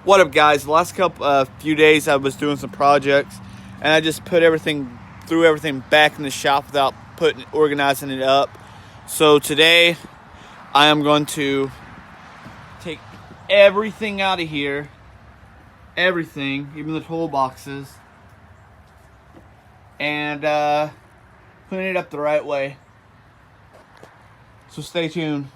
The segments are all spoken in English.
What up, guys? The last few days I was doing some projects, and I just threw everything back in the shop without organizing it up. So today I am going to take everything out of here, everything, even the toolboxes, and clean it up the right way. So stay tuned.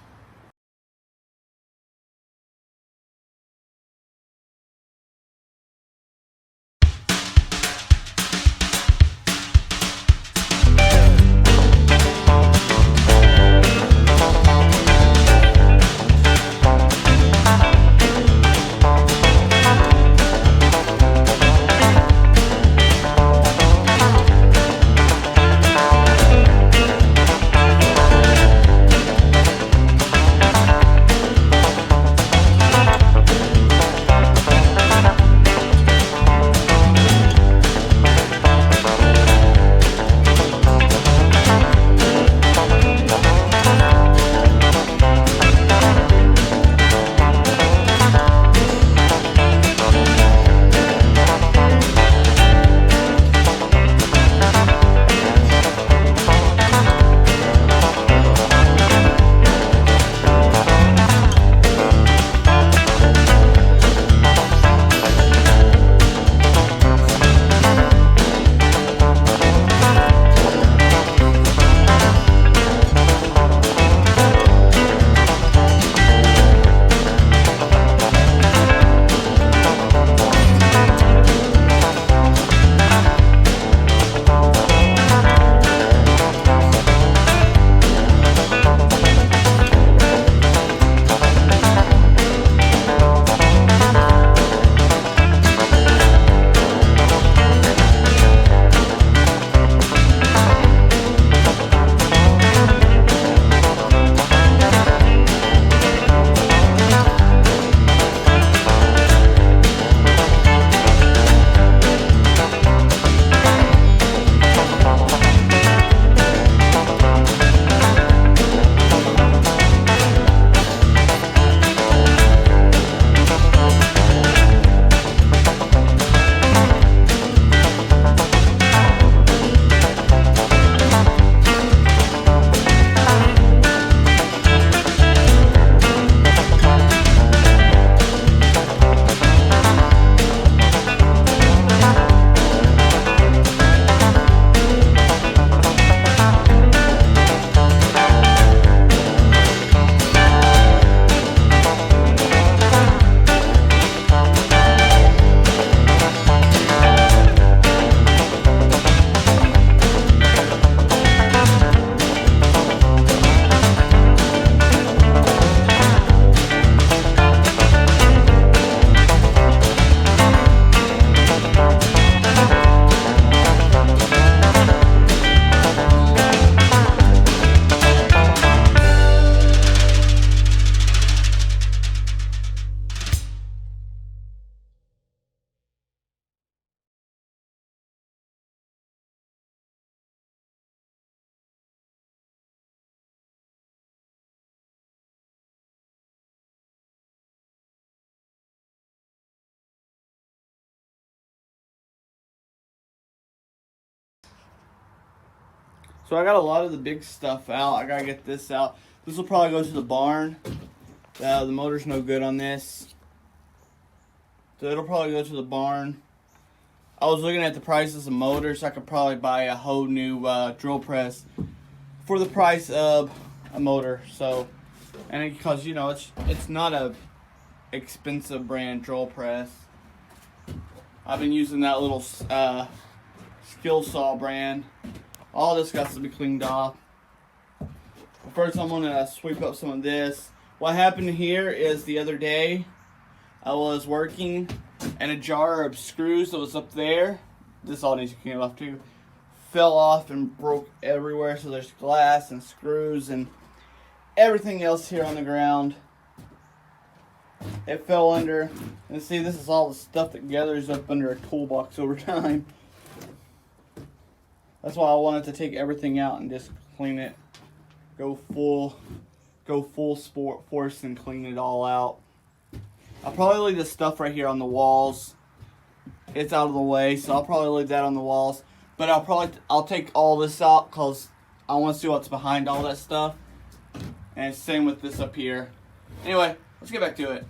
So I got a lot of the big stuff out. I gotta get this out. This will probably go to the barn. The motor's no good on this. So it'll probably go to the barn. I was looking at the prices of motors. So I could probably buy a whole new drill press for the price of a motor. So, and because it's not a expensive brand drill press. I've been using that little Skill Saw brand. All this got to be cleaned off. But first, I'm gonna sweep up some of this. What happened here is the other day, I was working and a jar of screws that was up there, this all needs to clean off too, fell off and broke everywhere. So there's glass and screws and everything else here on the ground. It fell under, and see, this is all the stuff that gathers up under a toolbox over time. That's why I wanted to take everything out and just clean it. Go full force and clean it all out. I'll probably leave this stuff right here on the walls. It's out of the way, so I'll probably leave that on the walls. But I'll take all this out because I want to see what's behind all that stuff. And same with this up here. Anyway, let's get back to it.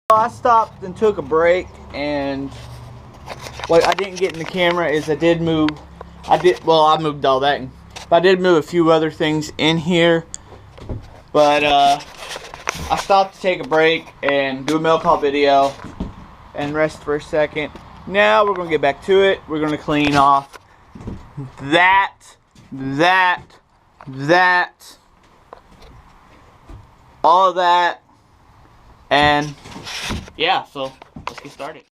I stopped and took a break, and what I didn't get in the camera is I moved all that, but I did move a few other things in here. But I stopped to take a break and do a mail call video and rest for a second. Now we're gonna get back to it. We're gonna clean off that, all of that, and yeah, so let's get started.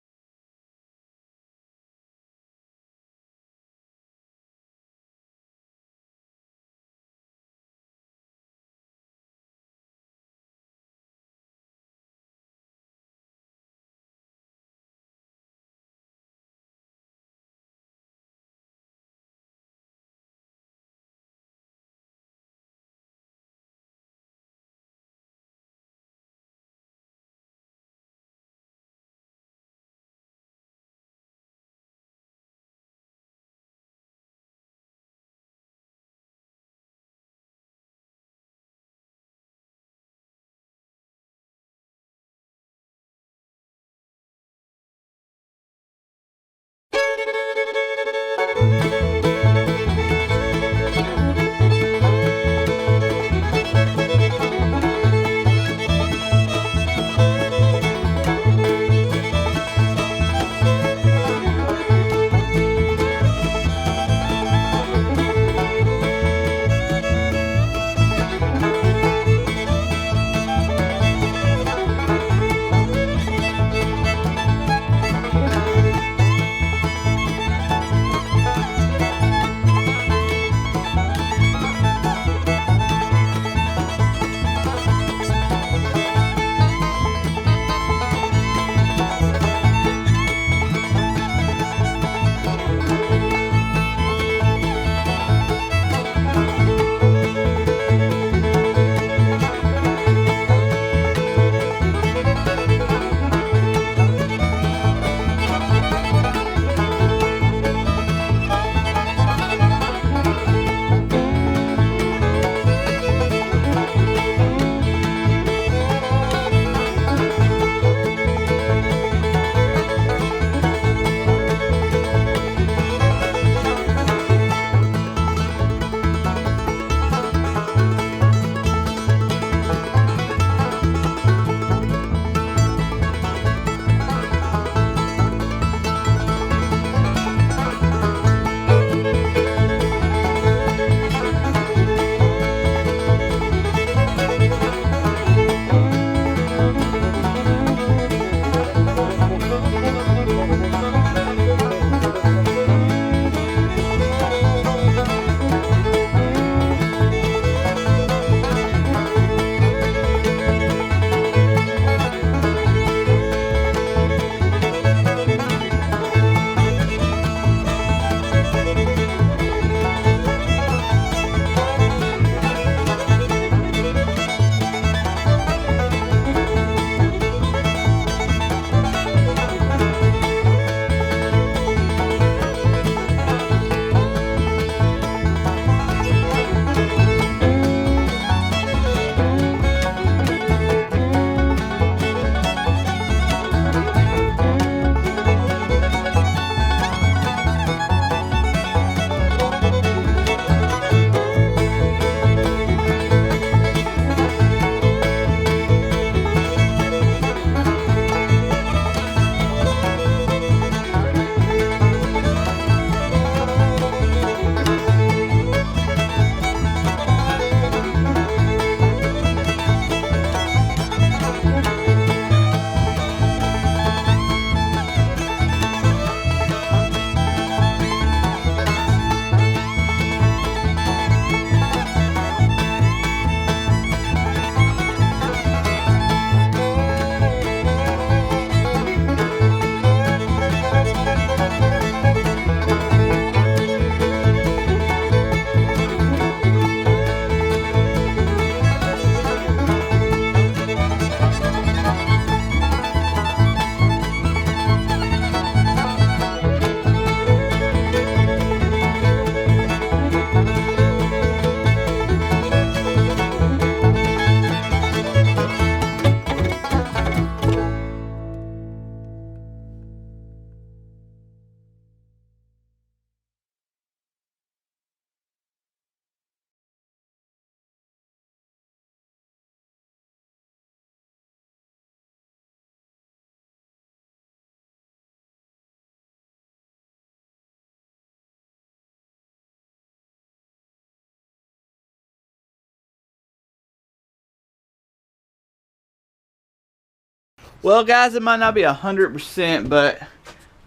Well, guys, it might not be 100%, but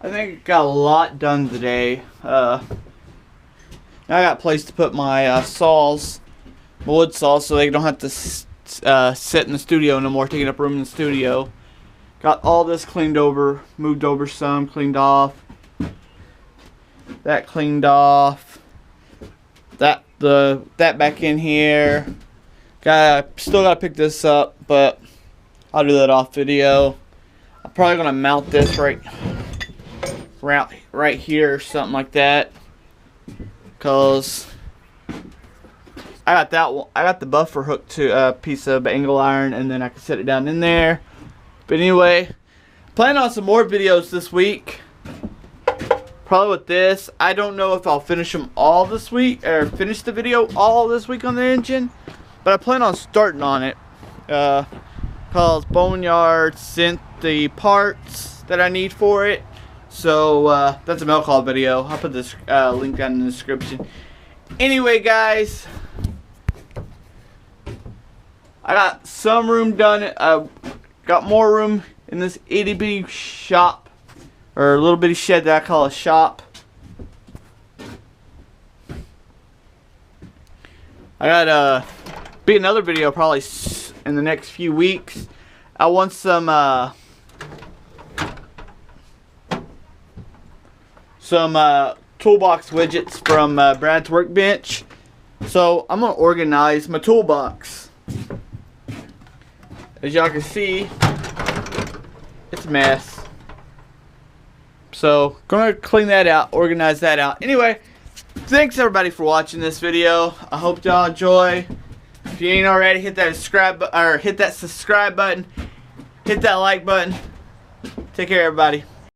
I think I got a lot done today. Now I got a place to put my saws, my wood saws, so they don't have to sit in the studio no more, taking up room in the studio. Got all this cleaned over, moved over some, cleaned off. That cleaned off. That back in here. Still gotta pick this up, but I'll do that off video. I'm probably gonna mount this right here or something like that, cause I got that one. I got the buffer hooked to a piece of angle iron, and then I can set it down in there. But anyway, plan on some more videos this week. Probably with this. I don't know if I'll finish them all this week, or finish the video all this week on the engine, but I plan on starting on it. Cause Boneyard sent the parts that I need for it. So that's a mail call video. I'll put this link down in the description. Anyway, guys, I got some room done. Got more room in this itty bitty shop, or a little bitty shed that I call a shop. I got be another video probably in the next few weeks. I want some toolbox widgets from Brad's Workbench. So I'm gonna organize my toolbox. As y'all can see, it's a mess. So gonna clean that out, organize that out. Anyway, thanks everybody for watching this video. I hope y'all enjoy. If you ain't already, hit that subscribe button, hit that like button. Take care, everybody.